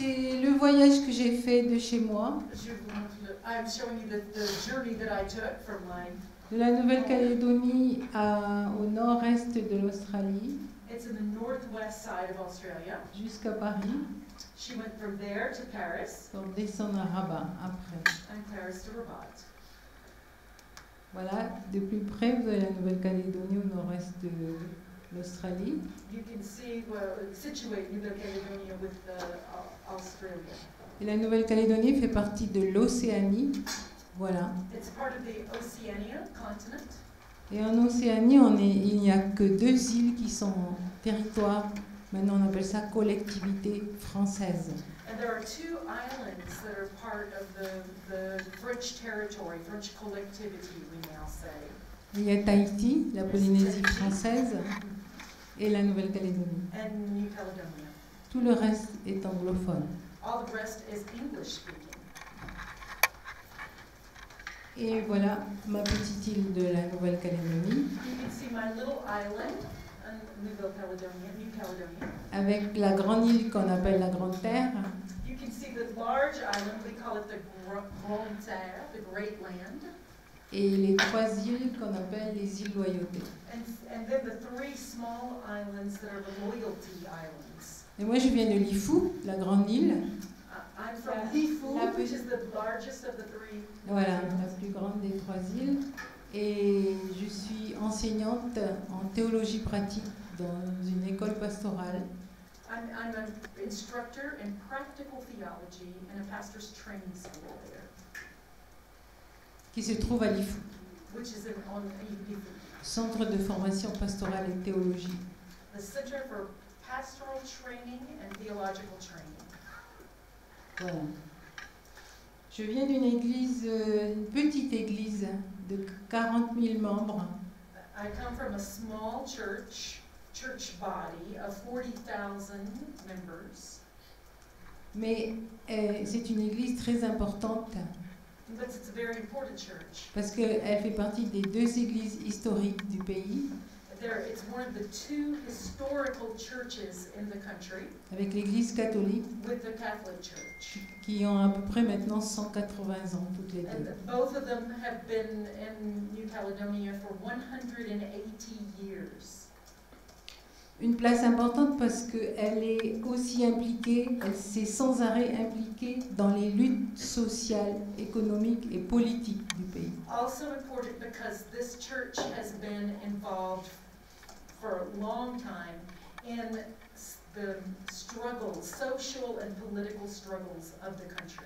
C'est le voyage que j'ai fait de chez moi, I'm showing you the journey that I took from de la Nouvelle-Calédonie au nord-est de l'Australie, it's in the northwest side of Australia. jusqu'à Paris, She went from there to Paris pour descendre à Rabat après. and Paris to Rabat. Voilà, de plus près, vous avez la Nouvelle-Calédonie au nord-est de l'Australie. You can see situate New Caledonia with Australia. Et la Nouvelle-Calédonie fait partie de l'Océanie. Voilà. It's part of the Oceania continent. Et en Océanie, il n'y a que 2 îles qui sont territoire. Maintenant, on appelle ça collectivité française. And there are 2 islands that are part of the French territory, French collectivity, we now say. Il y a Tahiti, la Polynésie française, et la Nouvelle-Calédonie. And New Caledonia. Tout le reste est anglophone. All the rest is English speaking. Et voilà ma petite île de la Nouvelle-Calédonie. You can see my little island in New Caledonia. Avec la grande île qu'on appelle la Grande Terre. You can see the large island, we call it the Grande Terre, the Great Land. Et les 3 îles qu'on appelle les îles Loyauté. And then the 3 small islands that are the Loyalty Islands. Et moi je viens de Lifou, la grande île. I'm from Lifou, which is the largest of the 3. Voilà, la plus grande des 3 îles. Et je suis enseignante en théologie pratique dans une école pastorale. I'm an instructor in practical theology in a pastor's training school there. Qui se trouve à Lifou. Which is on Lifou. Centre de formation pastorale et théologie. The Center for Pastoral Training and Theological Training. Voilà. Je viens d'une église, une petite église de 40 000 membres. I come from a small church body of 40,000 members. Mais c'est une église très importante. But it's a very important church. Parce qu'elle fait partie des 2 églises historiques du pays. It's one of the 2 historical churches in the country. Avec l'église catholique. With the Catholic Church. Qui ont à peu près maintenant 180 ans toutes les 2. And both of them have been in New Caledonia for 180 years. Une place importante parce qu'elle est aussi impliquée, elle s'est sans arrêt impliquée dans les luttes sociales, économiques et politiques du pays. Also important because this church has been involved for a long time in the struggles, social and political struggles of the country.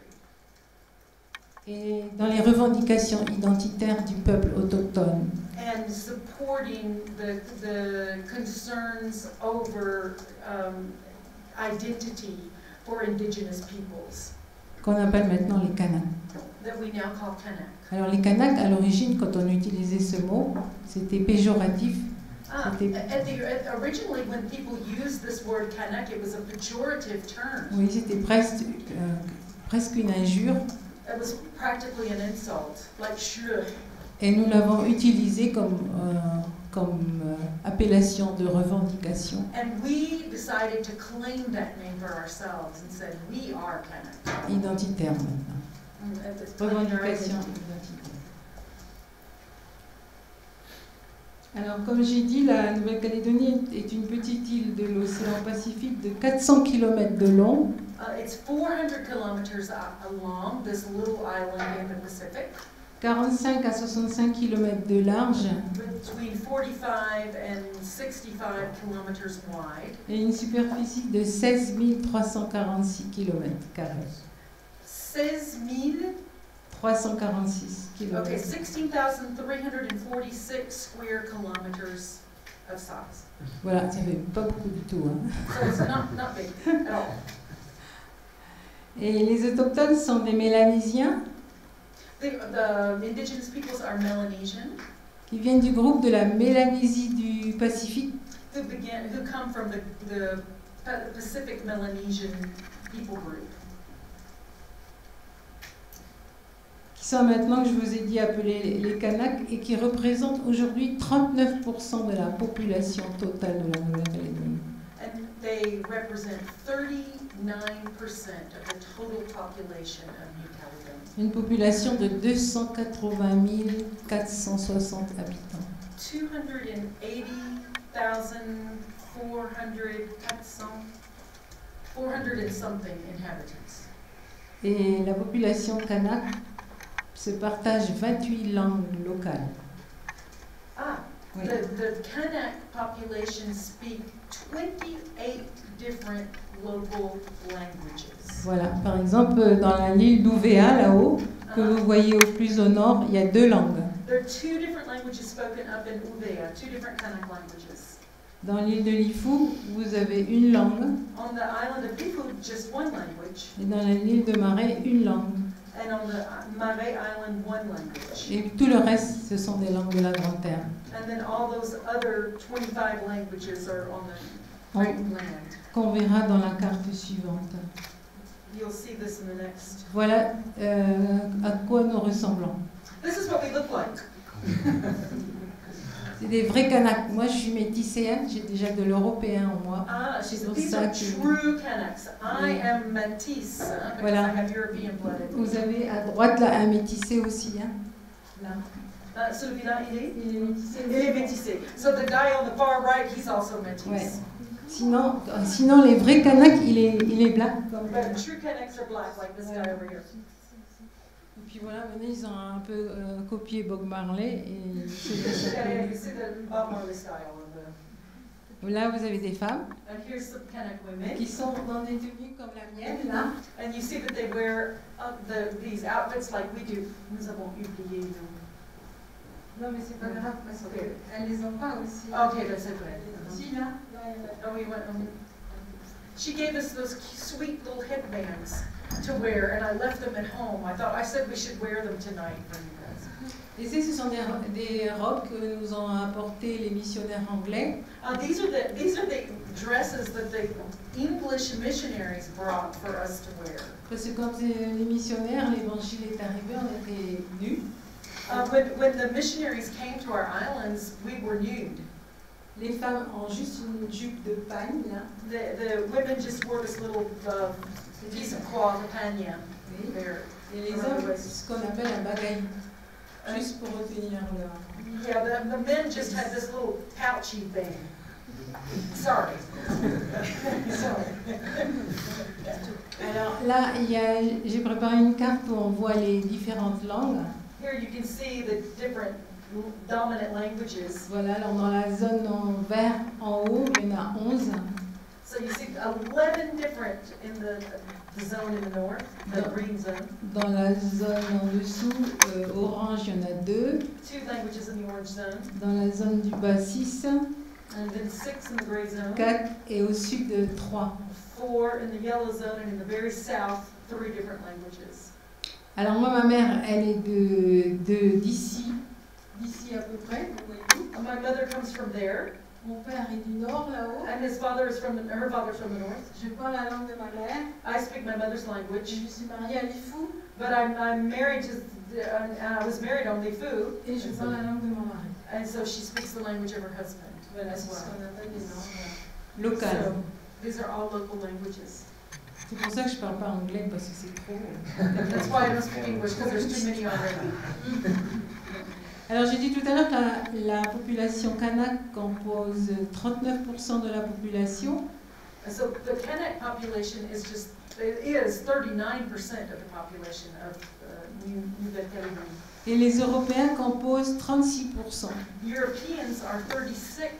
Et dans les revendications identitaires du peuple autochtone. And supporting the concerns over identity for indigenous peoples. Qu'on appelle maintenant les Kanaks. That we now call Kanak. Alors les Kanaks, à l'origine, quand on utilisait ce mot, c'était péjoratif. Originally, when people used this word Kanak, it was a pejorative term. Oui, c'était presque une injure. It was practically an insult, like sure. Et nous l'avons utilisé comme appellation de revendication. And we decided to claim that name for ourselves and said we are Kanak. Identitaire maintenant. Revendication identitaire. Alors, comme j'ai dit, la Nouvelle-Calédonie est une petite île de l'océan Pacifique de 400 km de long. It's 400 kilometers long, this little island in the Pacific. 45 à 65 km de large. Between 45 and 65 kilometers wide. Et une superficie de 16 346 km². 16 346 km. Okay, 16,346 square kilometers of size. Voilà, ça fait pas beaucoup du tout. Hein. So it's not big at all. Et les autochtones sont des Mélanésiens. The indigenous peoples are Melanesian. Qui viennent du groupe de la Mélanésie du Pacifique. Who come from the Pacific Melanesian people group. Qui sont maintenant, que je vous ai dit, appelés les Kanaks et qui représentent aujourd'hui 39% de la population totale de la Nouvelle-Calédonie. And they represent 39% of the total population of New Caledonia. Une population de 280 460 habitants. 400 and something inhabitants. Et la population kanak se partage 28 langues locales. Ah, Oui. the Kanak population speak 28 different local languages. Voilà, par exemple, dans l'île d'Ouvéa, là-haut, que vous voyez au plus au nord, il y a 2 langues. There are 2 different languages spoken up in Uvea, 2 different Kanak languages. Dans l'île de Lifou, vous avez une langue, On the island of Lifu, just one language, et dans l'île de Marais, une langue. and on the Mare Island, one language. Et tout le reste, ce sont des langues de la Grande Terre. And then all those other 25 languages are on the On- Great Land. Qu'on verra dans la carte suivante. You'll see this in the next. Voilà à quoi nous ressemblons. This is what we look like. C'est des vrais Kanaks. Moi, je suis métisséenne, j'ai déjà de l'européen en moi. Ah, she C'est said, pour these ça are que- true Kanaks. I Oui. am métisse, because Voilà. I have European blood in me. Vous avez à droite là un métissé aussi. Hein. Là. Celui-là, il est? Il est métissé. Il est métissé. So the guy on the far right, he's also métis. Ouais. Sinon, les vrais Kanaks, il est blanc. Comme... But true Kanaks are black, like this guy over here. Et puis voilà, maintenant ils ont un peu copié Bob Marley. Et Yeah, you see the Bob Marley style of the. là, vous avez des femmes And here's some Kanak women. qui sont dans des tenues comme la mienne, là. And you see that they wear these outfits like we do. Nous avons oublié nous. Non, mais c'est pas grave parce qu'elles les ont pas aussi. Okay, that's it. Si, là. Oh, we went. She gave us those sweet little headbands to wear, and I left them at home. I said we should wear them tonight for you guys. Et ce sont des robes que nous ont apportées les missionnaires anglais. These are the dresses that the English missionaries brought for us to wear. Parce que quand les missionnaires, l'évangile est arrivé, on était nus. When the missionaries came to our islands, we were nude. Les femmes ont juste une jupe de pagne, là. The women just wore this little piece of cloth, a panya. Oui. There. Et les hommes, ce qu'on appelle un bagaille, juste pour retenir leur... Yeah, the men just had this little pouchy thing. Sorry. Sorry. Alors là, j'ai préparé une carte où on voit les différentes langues. Here you can see the different dominant languages. Voilà, alors dans la zone en vert en haut, il y en a 11. So you see 11 different in the zone in the north, the green zone. Dans la zone en dessous, orange, il y en a 2. 2 languages in the orange zone, Dans la zone du bas, 6. and then 6 in the gray zone, 4 et au sud, 3. 4 in the yellow zone, and in the very south, 3 different languages. Alors moi, ma mère, elle est d'ici à peu près, vous voyez. My mother comes from there, Mon père est du nord, là-haut. and her father's from the north. Je parle la langue de ma mère. I speak my mother's language, Je suis mariée à Lifou but I'm married to, I was married on Lifu, et je parle la langue de mon mari. and so she speaks the language of her husband Voilà, as c'est ce well. qu'on appelle les langues locales. So, these are all local languages. C'est pour ça que je parle pas anglais, parce que c'est trop... That's why I don't speak English, because there's too many already. Alors j'ai dit tout à l'heure que la population kanak compose 39% de la population. So the Kanak population is 39% of the population of Nouvelle-Calédonie. Et les Européens composent 36%. Europeans are 36%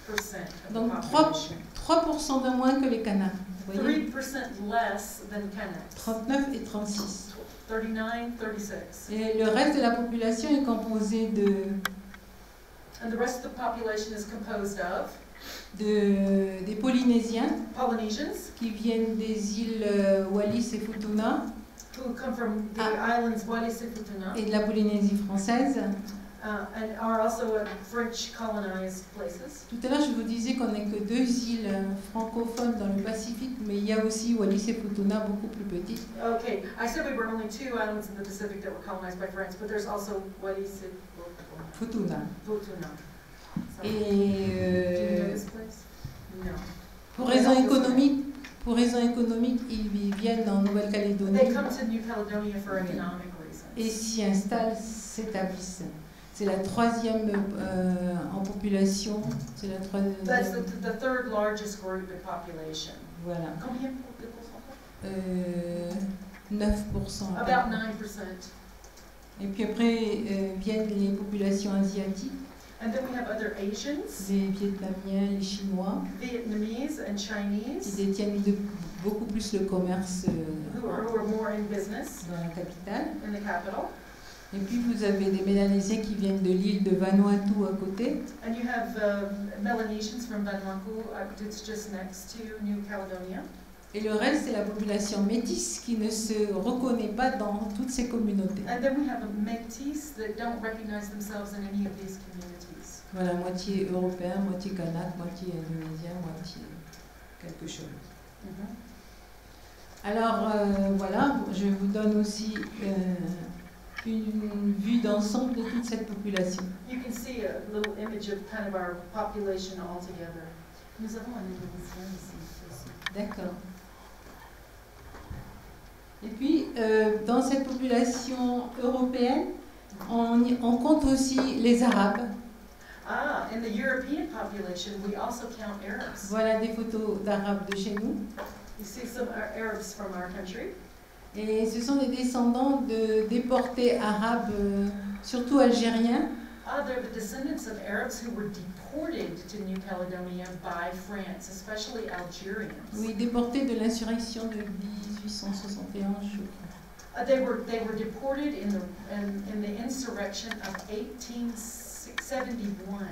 of the Donc population. 3% de moins que les Kanaks. Vous voyez, 3% less than Kanaks. 39 et 36. 39, 36. Et le reste de la population est composé And the rest of the population is composed of des Polynésiens Polynesians, qui viennent des îles Wallis et Futuna who come from the islands Wallis et Futuna, et de la Polynésie française. and are also French colonized places. Tout à l'heure, je vous disais qu'on n'est que 2 îles francophones dans le Pacifique, mais il y a aussi Wallis et Futuna, beaucoup plus petites. Okay, I said we were only 2 islands in the Pacific that were colonized by France, but there's also Wallis et Futuna. Futuna. Et Do you know this place? No. pour raison économique, raisons économiques, ils viennent en They Nouvelle-Calédonie come to New Caledonia for economic reasons. et s'y installent, s'établissent. C'est la troisième en population. C'est la troisième. That's the third largest group in population. Voilà. Combien de pourcentage? 9%. About 9%. Et puis après viennent les populations asiatiques, And then we have other Asians, les Vietnamiens, les Chinois, Vietnamese and qui Chinese, détiennent beaucoup plus le commerce who are more in business dans la capitale. in the capital. Et puis vous avez des Mélanésiens qui viennent de l'île de Vanuatu à côté. And you have Melanesians from Vanuatu, it's just next to New Caledonia. Et le reste, c'est la population métisse qui ne se reconnaît pas dans toutes ces communautés. And then we have Métis that don't recognize themselves in any of these communities. Voilà, moitié européen, moitié kanak, moitié indonésien, moitié quelque chose. Alors voilà, je vous donne aussi une vue d'ensemble de toute cette population. You can see a little image of kind of our population all together. Nous avons un Indonésien ici aussi. D'accord. Et puis, dans cette population européenne, on compte aussi les Arabes. Ah, in the European population, we also count Arabs. Voilà des photos d'Arabes de chez nous. You see some Arabs from our country. Et ce sont des descendants de déportés arabes, surtout algériens. Ah, they're the descendants of Arabs who were deported to New Caledonia by France, especially Algerians. Oui, déportés de l'insurrection de 1861, je crois. They were deported in the insurrection of 1871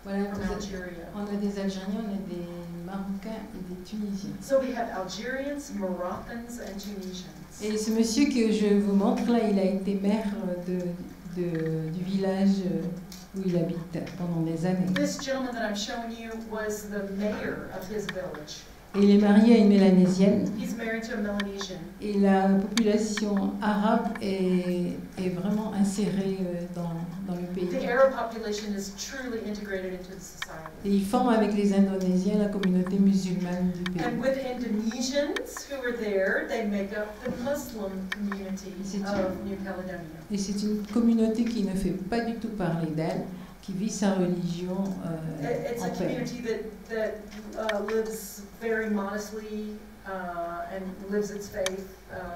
Voilà, from Algeria. on a des Algériens, on a des Marocains et des Tunisiens. So we have Algerians, Moroccans, and Tunisians. Et ce monsieur que je vous montre là, il a été maire du village où il habite pendant des années. This gentleman that I'm showing you was the mayor of his village. Et il est marié à une Mélanésienne. He's married to a Melanesian. Et la population arabe est vraiment insérée dans le pays. The Arab population is truly integrated into the society. Et ils forment avec les Indonésiens la communauté musulmane du pays. And with Indonesians who are there, they make up the Muslim community of New Caledonia. Et c'est une communauté qui ne fait pas du tout parler d'elle, qui vit sa religion It's a en paix. community that lives very modestly and lives its faith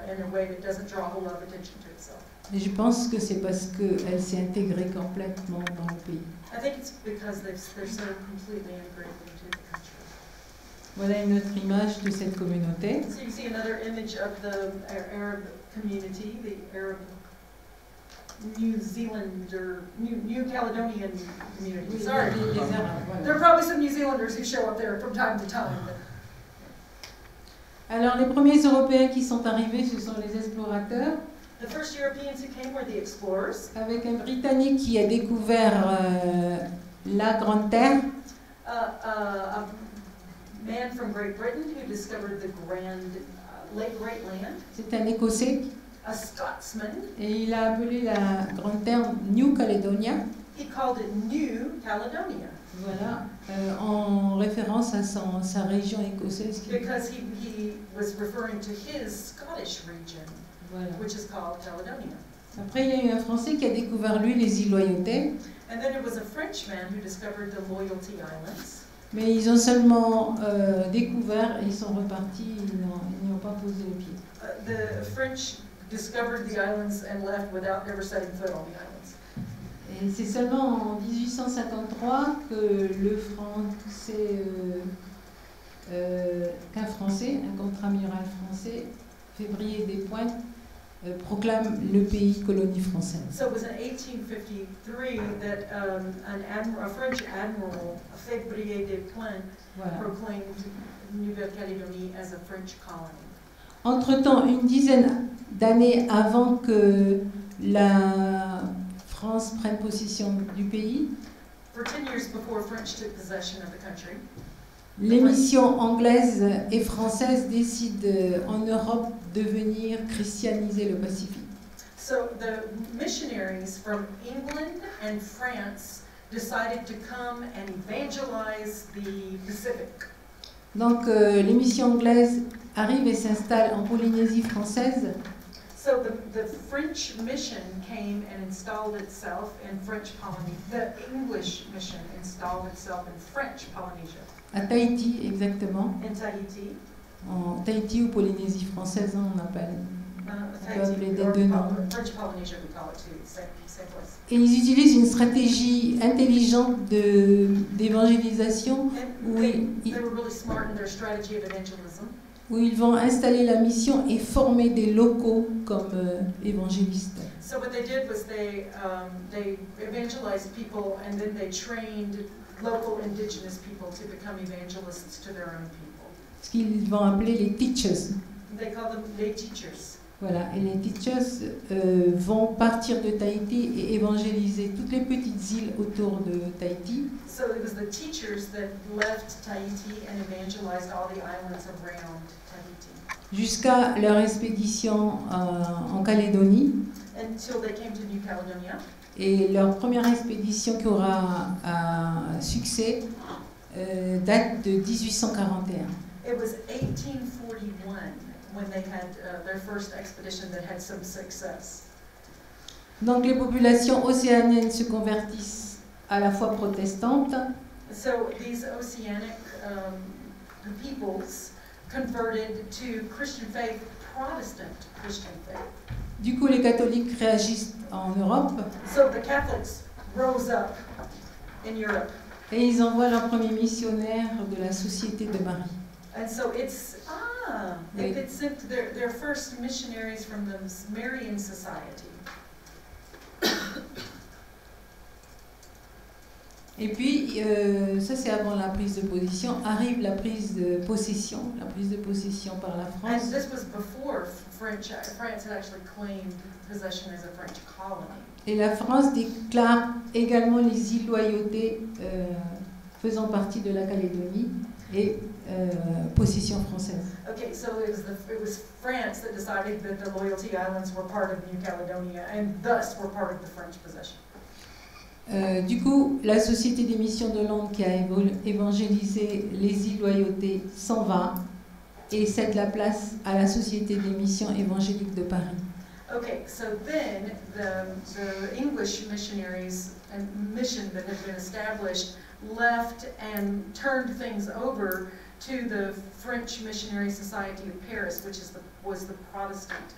in a way that doesn't draw a whole lot of attention to itself. Et je pense que c'est parce qu'elle s'est intégrée complètement dans le pays. I think it's because they're so completely integrated into the country. Voilà une autre image de cette communauté. So you see another image of the Arab community, the Arab New Zealander, New Caledonian community. Sorry. Les Arabes, voilà. There are probably some New Zealanders who show up there from time to time. Alors les premiers Européens qui sont arrivés, ce sont les explorateurs, The first Europeans who came were the explorers. avec un Britannique qui a découvert la Grande Terre, A man from Great Britain who discovered the Great Land. c'est un Écossais, A Scotsman. et il a appelé la Grande Terre New Caledonia, He called it New Caledonia voilà, en référence à sa région écossaise. because he was referring to his Scottish region, Voilà. which is called Caledonia. Après, il y a eu un Français qui a découvert, lui, les îles Loyauté, And then there was a Frenchman who discovered the Loyalty Islands. mais ils ont seulement découvert et ils sont repartis, ils n'y ont pas posé les pieds. The French discovered the islands and left without ever setting foot on the islands. Et c'est seulement en 1853 que qu'un Français, un contre-amiral français, Février des Pointes, proclame le pays colonie française. So it was in 1853 that a French admiral, Février des Pointes, Voilà. proclaimed Nouvelle-Calédonie as a French colony. Entre-temps, une dizaine d'années avant que la France prenne possession du pays, For 10 years before French took possession of the country, les missions anglaises et françaises décident en Europe de venir christianiser le Pacifique. so the missionaries from England and France decided to come and evangelize the Pacific. Donc les missions anglaises arrivent et s'installent en Polynésie française. So the French mission came and installed itself in French Polynesia. The English mission installed itself in French Polynesia. À Tahiti, exactement. In Tahiti. En Tahiti ou Polynésie française, hein, on appelle. Tahiti les or deux noms. French Polynesia, we call it too. Same place. Et ils utilisent une stratégie intelligente d'évangélisation où They were really smart in their strategy of evangelism. où ils vont installer la mission et former des locaux comme évangélistes. So what they did was they evangelized people and then they trained local indigenous people to become evangelists to their own people. Ce qu'ils vont appeler les teachers. They call them lay teachers. Voilà, et les teachers vont partir de Tahiti et évangéliser toutes les petites îles autour de Tahiti. So it was the teachers that left Tahiti and evangelized all the islands around Tahiti. Jusqu'à leur expédition en Calédonie. Until they came to New Caledonia. Et leur première expédition qui aura succès date de 1841. It was 1841 when they had their first expedition that had some success. Donc les populations océaniennes se convertissent à la foi protestantes. So these oceanic peoples converted to Christian faith, Protestant Christian faith. Du coup, les catholiques réagissent en Europe. So the Catholics rose up in Europe. Et ils envoient leur premier missionnaire de la Société de Marie. And so it sent their first missionaries from the Marian Society. Et puis, ça c'est avant la prise de position, arrive la prise de possession par la France. And this was before France had actually claimed possession as a French colony. Et la France déclare également les îles Loyauté faisant partie de la Calédonie et possession française. Okay, so it was France that decided that the Loyalty Islands were part of New Caledonia and thus were part of the French possession. Du coup, la Société des Missions de Londres qui a évangélisé les îles Loyauté s'en va et cède la place à la Société des Missions évangéliques de Paris. Okay, so then the English missionaries and mission that had been established left and turned things over to the French Missionary Society of Paris, which was the Protestant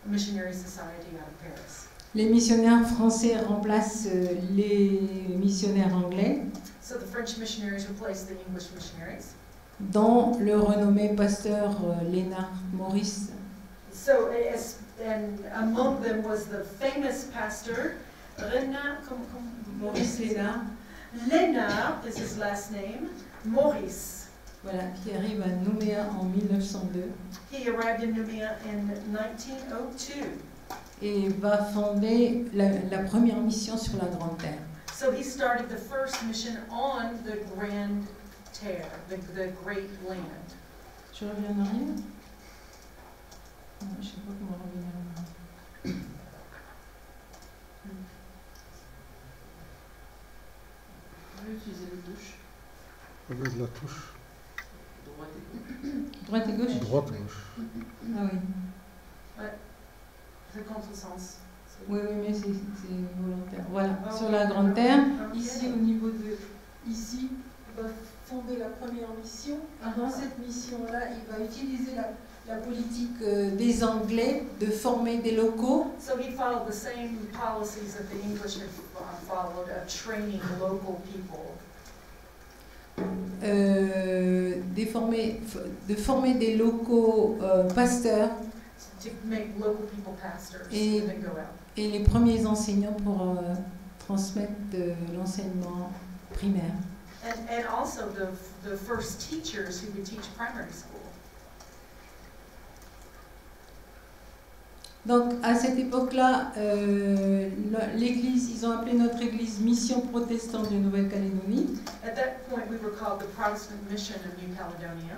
Missionary Society out of Paris. Les missionnaires français remplacent les missionnaires anglais, So the French missionaries replaced the English missionaries. dont le renommé pasteur Lénard Maurice. So, and among them was the famous pastor, Maurice Lénard, Lénard is his last name, Maurice. voilà, qui arrive à Nouméa en 1902 He arrived in Nouméa in 1902. et va fonder la première mission sur la Grande Terre. So he started the first mission on the Grande Terre, the Great Land. Je reviens en arrière? Non, je ne sais pas comment revenir en arrière. Je vais utiliser les touches. Regarde la touche. Droite et gauche. Droite et gauche? Droite, gauche. Ah oui. C'est contresens. Oui, mais c'est volontaire. Voilà, Ah, sur la Grande Terre. Okay. Ici, au niveau de... Ici, il va fonder la première mission. Dans cette mission-là, il va utiliser la politique des Anglais de former des locaux. So he followed the same policies that the English had followed of training local people. De former des locaux pasteurs To make local people pastors Et- and then go out. et les premiers enseignants pour transmettre de l'enseignement primaire. And also the first teachers who would teach primary school. Donc à cette époque-là, l'église, ils ont appelé notre église Mission protestante de Nouvelle-Calédonie. At that point, we were called the Protestant Mission of New Caledonia.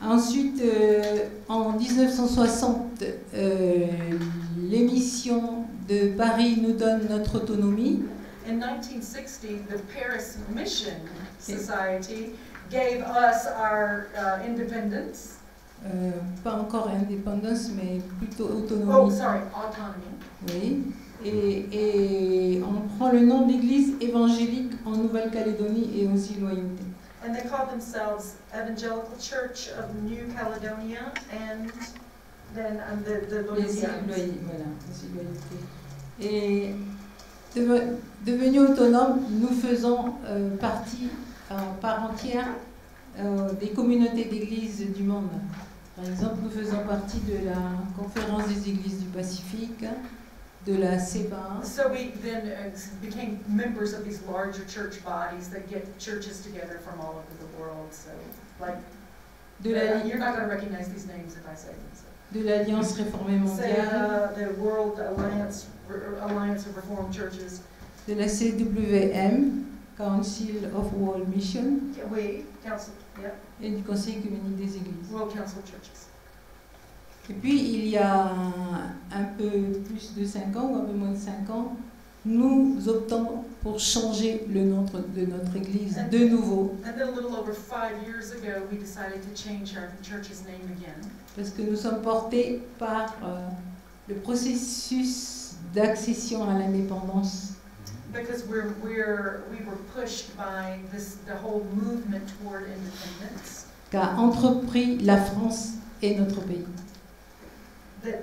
Ensuite, en 1960, les missions de Paris nous donnent notre autonomie. In 1960, the Paris Mission Society gave us our independence. Pas encore indépendance, mais plutôt Oh, autonomie. sorry, autonomy. Oui. Et on prend le nom d'église évangélique en Nouvelle-Calédonie et aux îles Loyauté. And they called themselves Evangelical Church of New Caledonia and then the Les îles Loyauté. Loyauté, voilà, les îles Loyauté. Et devenus autonomes, nous faisons partie en part entière des communautés d'églises du monde. Par exemple, nous faisons partie de la Conférence des Églises du Pacifique, de la CEPA, So we then became members of these larger church bodies that get churches together from all over the world. So, like, you're not going to recognize these names if I say them. So. de l'Alliance réformée Say mondiale, the World Alliance of Reformed Churches. de la CWM, Council of World Mission, We council, yeah, et du Conseil œcuménique des Églises. World Council of Churches. Et puis, il y a un peu plus de 5 ans, ou un peu moins de 5 ans, nous optons pour changer le nom de notre église de nouveau, And then a little over 5 years ago, we decided to change our church's name again. parce que nous sommes portés par le processus d'accession à l'indépendance. Because we were pushed by the whole movement toward independence Qu'a entrepris la France et notre pays. that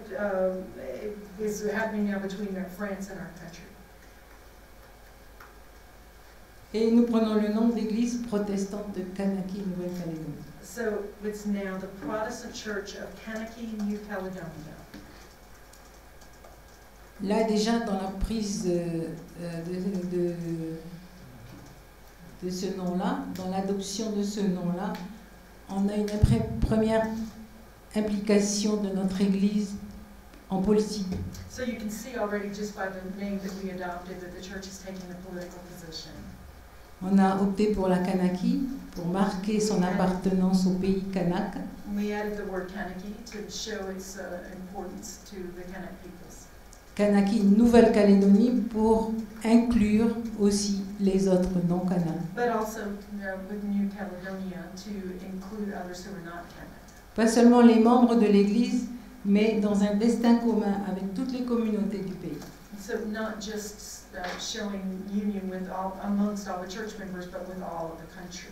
is happening now between France and our country. Et nous prenons le nom d'église protestante de Kanaki, Nouvelle-Calédonie. So it's now the Protestant Church of Kanaki, New Caledonia. Là déjà dans la prise de ce nom-là, dans l'adoption de ce nom-là, on a une première implication de notre Église en politique. So you can see already just by the name that we adopted that the church is taking a political position. On a opté pour la Kanaki, pour marquer son appartenance au pays kanak. We added the word Kanaki to show its importance to the Kanak peoples. Kanaki Nouvelle-Calédonie pour inclure aussi les autres non-kanak. But also with New Caledonia to include others who are not Kanak. Pas seulement les membres de l'Église, mais dans un destin commun avec toutes les communautés du pays. So not just showing union with amongst all the church members, but with all of the country.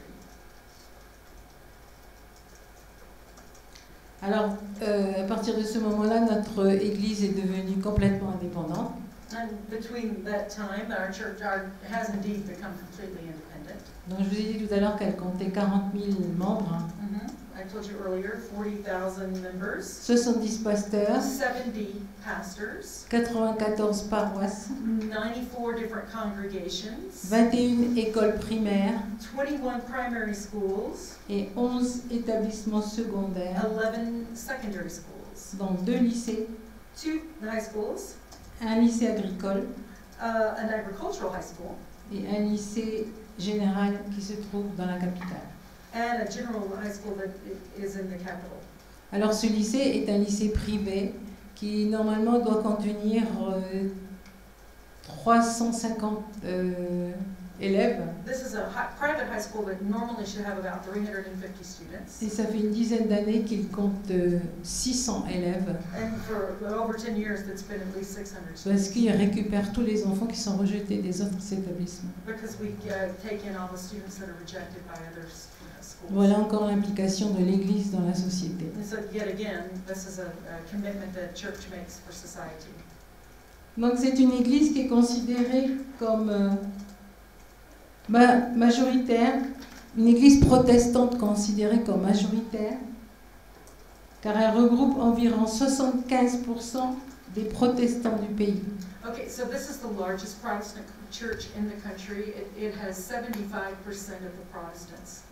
Alors, à partir de ce moment-là, notre Église est devenue complètement indépendante. And between that time, our church has indeed become completely independent. Donc, je vous ai dit tout à l'heure qu'elle comptait 40 000 membres, I told you earlier, 40,000 members, 70 pasteurs, 70 pastors, 94 paroisses, 94 different congregations, 21 écoles primaires 21 primary schools, et 11 établissements secondaires, 11 secondary schools, dont 2 lycées, 2 high schools, un lycée agricole an agricultural high school, et un lycée général qui se trouve dans la capitale. and a general high school that is in the capital. Alors ce lycée est un lycée privé qui normalement doit contenir 350 élèves This is a private high school that normally should have about 350 students. et ça fait une dizaine d'années qu'il compte 600 élèves And for over 10 years, that's been at least 600 parce students. qu'il récupère tous les enfants qui sont rejetés des autres établissements. Because we take in all the students that are rejected by other schools. Voilà encore l'implication de l'Église dans la société. And so yet again, this is a commitment that church makes for society. Donc c'est une Église qui est considérée comme majoritaire, une Église protestante considérée comme majoritaire, car elle regroupe environ 75% des protestants du pays. Okay, so this is the largest Protestant church in the country. It has 75% of the Protestants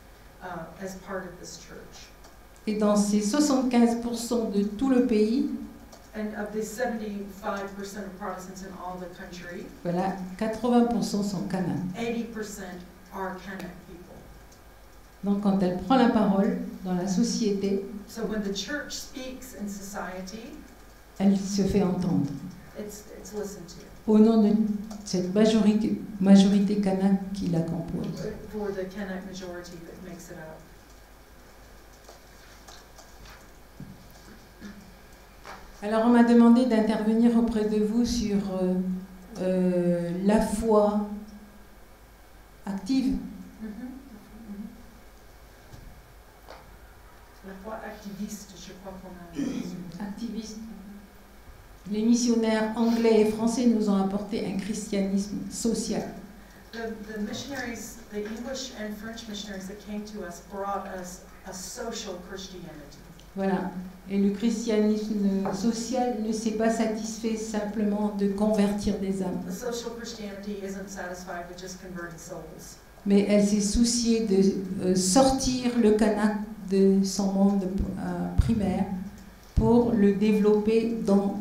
as part of this church. Et dans ces 75% de tout le pays, And of the 75% of Protestants in all the country, voilà, 80% sont kanak. 80% are Kanak people. Donc quand elle prend la parole dans la société, So when the church speaks in society, elle se fait entendre. it's listened to. au nom de cette majorité kanak qui la compose. For the Kanak majority that makes it up. Alors on m'a demandé d'intervenir auprès de vous sur la foi active. La foi activiste, je crois qu'on a. Activiste. Les missionnaires anglais et français nous ont apporté un christianisme social. The missionaries, the English and French missionaries that came to us brought us a social Christianity. Voilà. Et le christianisme social ne s'est pas satisfait simplement de convertir des âmes, The social Christianity isn't satisfied with just converting souls, mais elle s'est souciée de sortir le kanak de son monde primaire pour le développer dans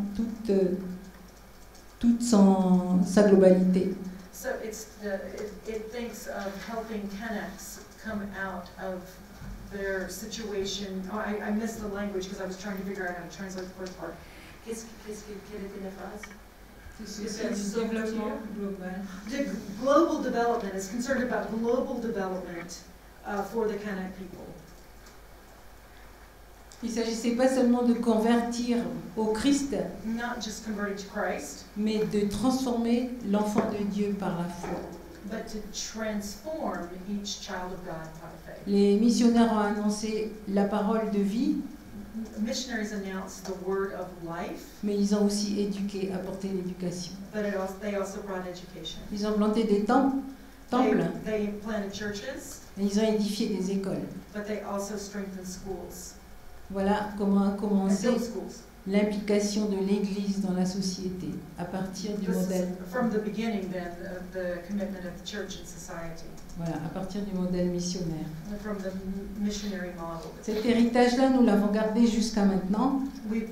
toute sa globalité. so it thinks of helping Kanaks come out of their situation. Oh, I missed the language because I was trying to figure out how to translate the first part. Quelle était la phrase? Le développement global. The global development is concerned about global development for the Kanak people. Il ne s'agissait pas seulement de convertir au Christ, Not just converting to Christ, mais de transformer l'enfant de Dieu par la foi. but to transform each child of God by faith. Les missionnaires ont annoncé la parole de vie, Missionaries announce the word of life, mais ils ont aussi éduqué, apporté l'éducation. but they also brought education. Ils ont planté des temples, They planted churches, et ils ont édifié des écoles. but they also strengthened schools Voilà comment a and commencé built schools. l'implication de l'Église dans la société, à partir du This modèle, is from the beginning then of the commitment of the church and society, voilà, à partir du modèle missionnaire. and from the missionary model. Cet héritage-là, nous l'avons gardé jusqu'à maintenant, We've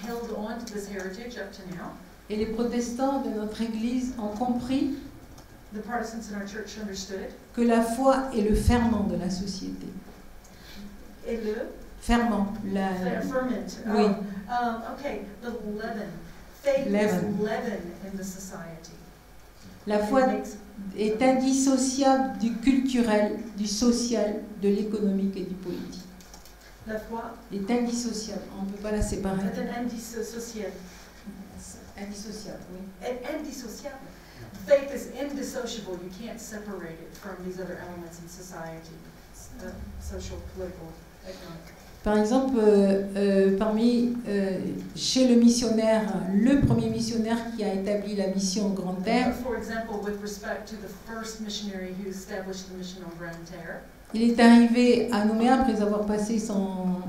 held on to this heritage up to now. et les protestants de notre Église ont compris The Protestants in our church understood que la foi est le ferment de la société. it. Et le Ferment, ferment. Oui. Okay, the leaven. Faith Leaven. is leaven in the society. la It foi makes- est indissociable du culturel, du social, de l'économique et du politique. La foi Est indissociable, on ne peut pas la séparer. est un indissociable. Indissociable, oui. Indissociable. Faith is indissociable. You can't separate it from these other elements in society, social, political, economic. Par exemple, chez le missionnaire, le premier missionnaire qui a établi la mission en Grande Terre, For example, with respect to the first missionary who established the mission on Grande Terre, il est arrivé à Nouméa après avoir passé son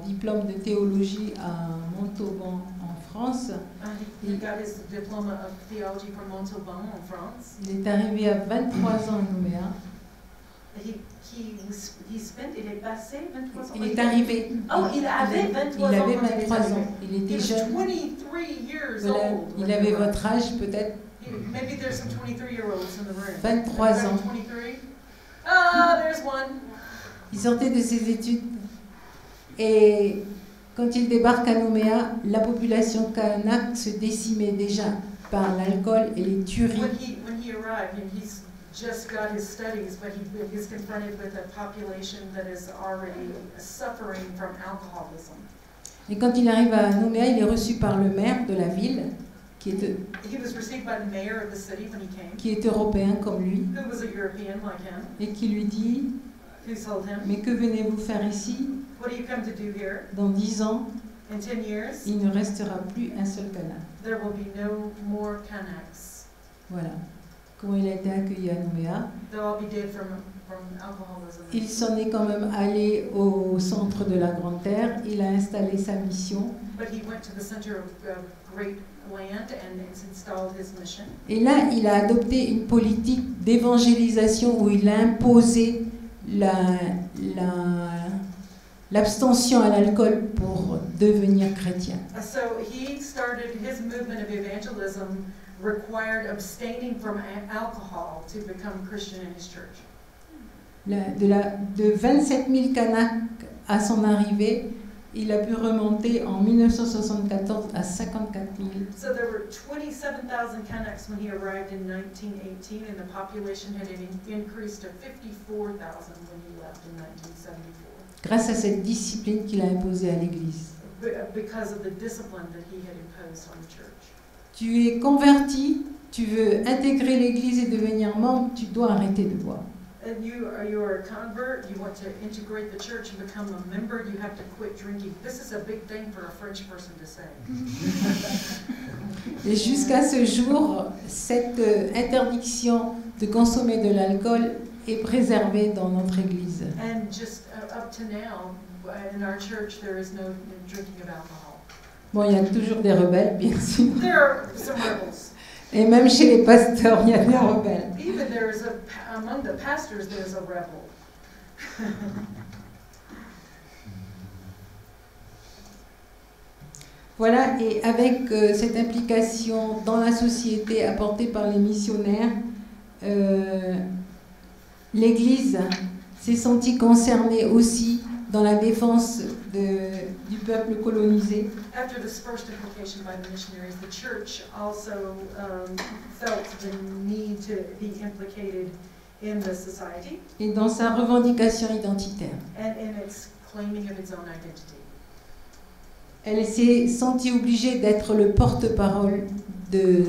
diplôme de théologie à Montauban en France. he got his diploma of theology from Montauban in France. Il est arrivé à 23 ans à Nouméa. Il est passé 23 ans. Il est arrivé. Oh, il avait 23 ans. Il avait quand il est 23 ans. arrivé. Il He était was jeune. 23 years Voilà. old. Il when avait he arrived. votre âge peut-être. Maybe there's some 23-year-olds in the room. 23 ans. 23? Ah, there's one. Il sortait de ses études et quand il débarque à Nouméa, la population kanak se décimait déjà par l'alcool et les tueries. When he arrived, and he's just got his studies, but he's confronted with a population that is already suffering from alcoholism. Et quand il arrive à Nouméa, il est reçu par le maire de la ville, qui He was received by the mayor of the city when he came, est européen comme lui, who was a European like him, et qui lui dit who told him, « Mais que venez-vous faire ici? what do you come to do here? Dans 10 ans, In 10 years, il ne restera plus un seul kanak. there will be no more Kanaks. » Voilà comment il a été accueilli à Nouméa. They'll all be dead from alcoholism. Il s'en est quand même allé au centre de la Grande Terre, il a installé sa mission. But he went to the center of great land and installed his mission. Et là, il a adopté une politique d'évangélisation où il a imposé l'abstention à l'alcool pour devenir chrétien. So he started his movement of evangelism required abstaining from alcohol to become Christian in his church. De 27 000 Kanaks à son arrivée, Il a pu remonter en 1974 à 54 000. So there were 27,000 Kanaks when he arrived in 1918, and the population had increased to 54,000 when he left in 1974. Grâce à cette discipline qu'il a imposée à l'Église. Because of the discipline that he had imposed on the church. Tu es converti, tu veux intégrer l'Église et devenir membre, tu dois arrêter de boire. And you are a convert, you want to integrate the church and become a member, you have to quit drinking. This is a big thing for a French person to say. Et jusqu'à ce jour, cette interdiction de consommer de l'alcool est préservée dans notre Église. And just up to now, in our church, there is no drinking of alcohol. Bon, il y a toujours des rebelles, bien sûr. There are some rebels. Et même chez les pasteurs, il y a des rebelles. Even among the pastors, there's a rebel. Voilà, et avec cette implication dans la société apportée par les missionnaires, l'Église s'est sentie concernée aussi dans la défense du peuple colonisé. After this first implication by the missionaries, the church also felt the need to be implicated in the society Et dans sa revendication identitaire. and in its claiming of its own identity. Elle s'est sentie obligée d'être le porte-parole de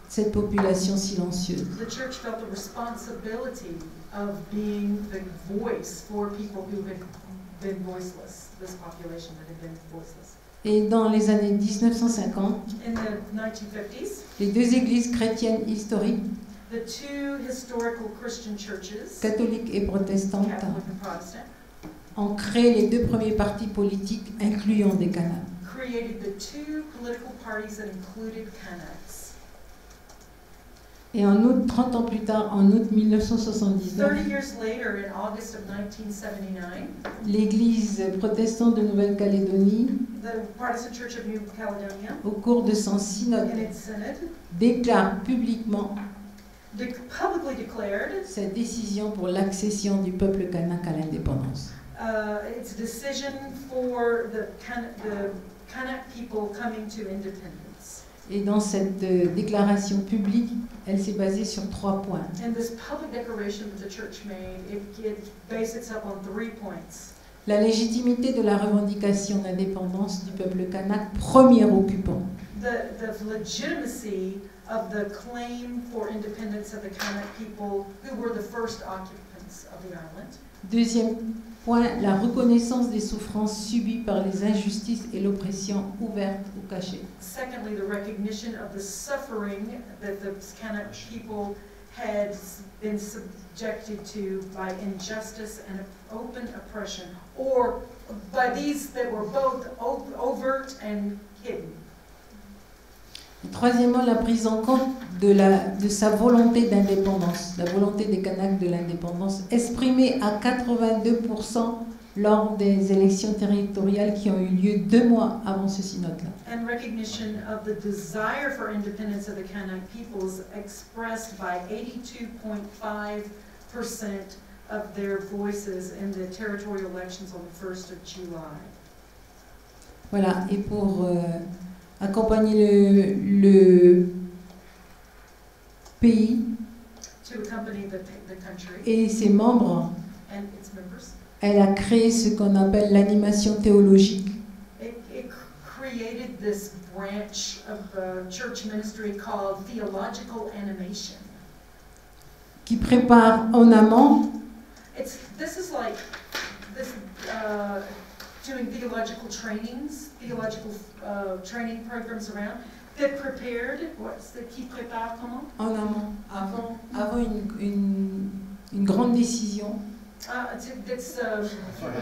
cette population silencieuse. The church felt the responsibility of being the voice for people who had been voiceless, this population that had been voiceless. Et dans les années 1950, In the 1950s, les deux églises chrétiennes historiques, the two historical Christian churches, catholiques et protestantes, Catholic and Protestant, ont créé les deux premiers partis politiques incluant des Kanaks. created the two political parties that included Kanaks. Et en août, 30 ans plus tard, en août 30 1979, years later, in August of 1979, l'église protestante de Nouvelle-Calédonie, the Protestant Church of New Caledonia, au cours de son synode, in its synod, déclare publiquement publicly declared sa décision pour l'accession du peuple kanak à l'indépendance. its decision for the Kanak people coming to independence. Et dans cette déclaration publique, elle s'est basée sur 3 points. And this public declaration that the church made, it based itself on 3 points. La légitimité de la revendication d'indépendance du peuple kanak, premier occupant. The legitimacy of the claim for independence of the Kanak people, who were the first occupants of the island. Deuxième point, la reconnaissance des souffrances subies par les injustices et l'oppression ouverte ou cachée. Secondly, the recognition of the suffering that the Kanak people had been subjected to by injustice and open oppression, or by these that were both overt and hidden. Et troisièmement, la prise en compte de sa volonté d'indépendance, la volonté des Kanaks de l'indépendance, exprimée à 82% lors des élections territoriales qui ont eu lieu 2 mois avant ce synode-là. And recognition of the desire for independence of the Kanak peoples expressed by 82.5% of their voices in the territorial elections on the 1st of July. Voilà, et pour accompagner le pays To accompany the country et ses membres, and its members, elle a créé ce qu'on appelle l'animation théologique, it created this branch of church ministry called theological animation. qui prépare en amont This is like this doing theological trainings, theological training programs around that prepared. Qui prépare comment? en amont, avant une grande décision, That's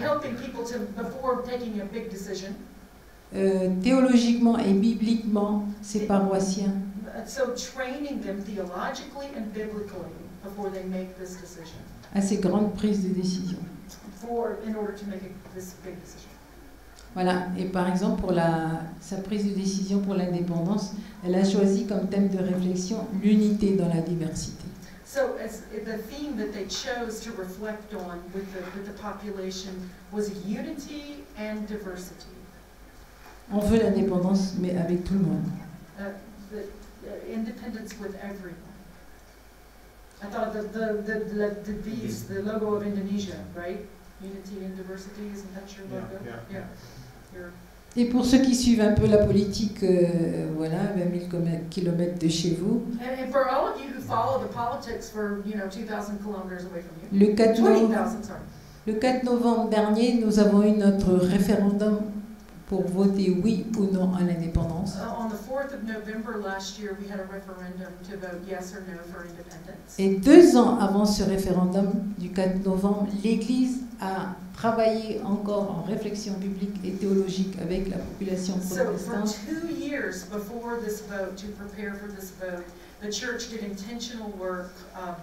helping people to before taking a big decision. théologiquement et bibliquement, ses paroissiens. So training them theologically and biblically before they make this decision. À ces grandes prises de décision. In order to make this big decision. Voilà, et par exemple, pour sa prise de décision pour l'indépendance, elle a choisi comme thème de réflexion l'unité dans la diversité. So as the theme that they chose to reflect on with the population was unity and diversity. On veut l'indépendance, mais avec tout le monde. Independence with everyone. I thought the devise, the logo of Indonesia, right? Unity in diversity, isn't that your logo? Yeah. Your Et pour ceux qui suivent un peu la politique, voilà, 20 000 kilomètres de chez vous, And for all of you who follow the politics for, 2,000 kilometers away from you, le 4 novembre, 20,000, sorry. le 4 novembre dernier, nous avons eu notre référendum pour voter oui ou non à l'indépendance. On the 4th of November last year, we had a referendum to vote yes or no for independence. Et 2 ans avant ce référendum du 4 novembre, l'Église a travaillé encore en réflexion biblique et théologique avec la population So for protestante. 2 years before this vote, to prepare for this vote, the church did intentional work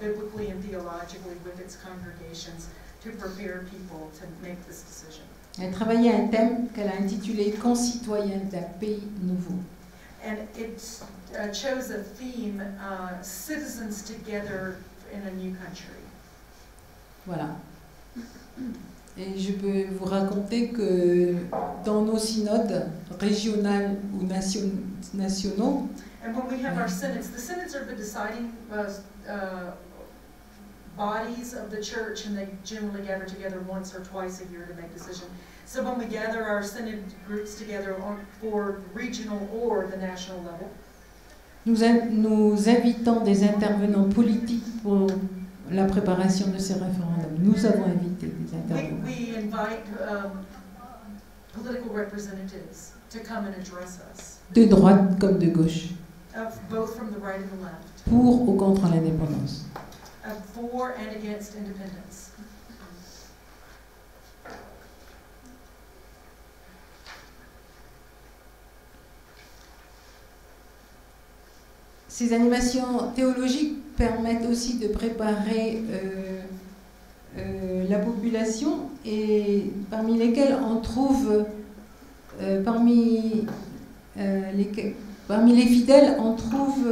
biblically and theologically with its congregations to prepare people to make this decision. Elle a travaillé un thème qu'elle a intitulé « Concitoyens d'un pays nouveau ». And it chose a theme, citizens together in a new country. Voilà. Et je peux vous raconter que dans nos synodes régionaux ou nationaux, And when we have our synods, the synods are the deciding bodies of the church, and they generally gather together once or twice a year to make decisions. So when we gather our synod groups together for regional or the national level, nous invitons des intervenants politiques pour la préparation de ces référendums. Nous avons invité des intervenants. we invite political representatives to come and address us, De droite comme de gauche, both from the right and the left, pour ou contre l'indépendance. for and against independence. Ces animations théologiques permettent aussi de préparer la population, et parmi lesquelles on trouve, parmi les fidèles, on trouve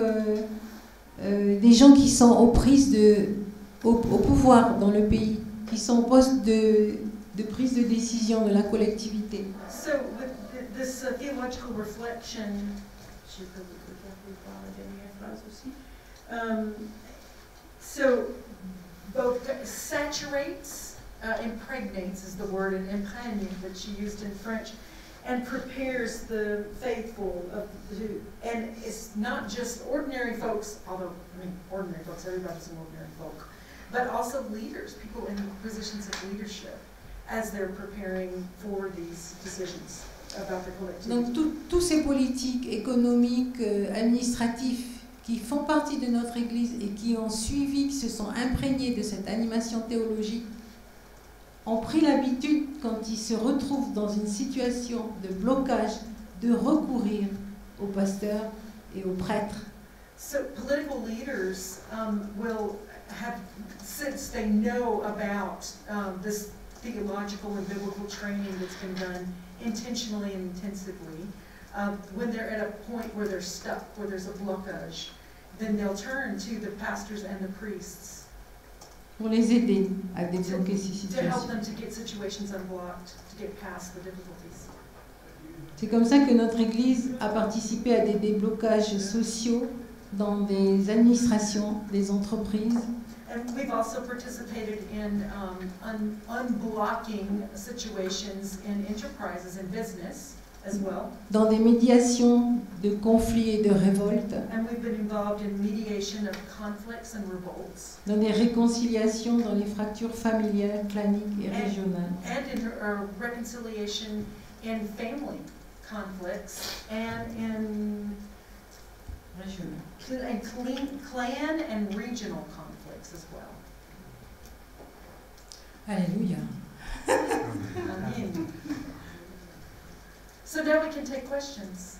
des gens qui sont aux prises au pouvoir dans le pays, qui sont au poste de prise de décision de la collectivité. So with this theological reflection, so both saturates, impregnates is the word, and imprègne that she used in French, and prepares the faithful and it's not just ordinary folks, although, ordinary folks, everybody's an ordinary folk, but also leaders, people in positions of leadership, as they're preparing for these decisions about the collectivity. Donc tous ces politiques économiques, administratifs, qui font partie de notre Église et qui ont suivi, qui se sont imprégnés de cette animation théologique, ont pris l'habitude, quand ils se retrouvent dans une situation de blocage, de recourir aux pasteurs et aux prêtres. So political leaders will have, since they know about this theological and biblical training that's been done intentionally and intensively, when they're at a point where they're stuck, where there's a blockage, then they'll turn to the pastors and the priests Pour les aider à débloquer ces to help situations. them to get situations unblocked, to get past the difficulties. C'est comme ça que notre Église a participé à des déblocages sociaux dans des administrations, des entreprises, And we've also participated in unblocking situations in enterprises and business as well. dans des médiations de conflits et de révoltes, And we've been involved in mediation of conflicts and revolts, dans des réconciliations dans les fractures familiales, claniques et régionales. and in reconciliation in family conflicts, and in clan and regional conflicts as well. Alléluia. Amen. So now we can take questions.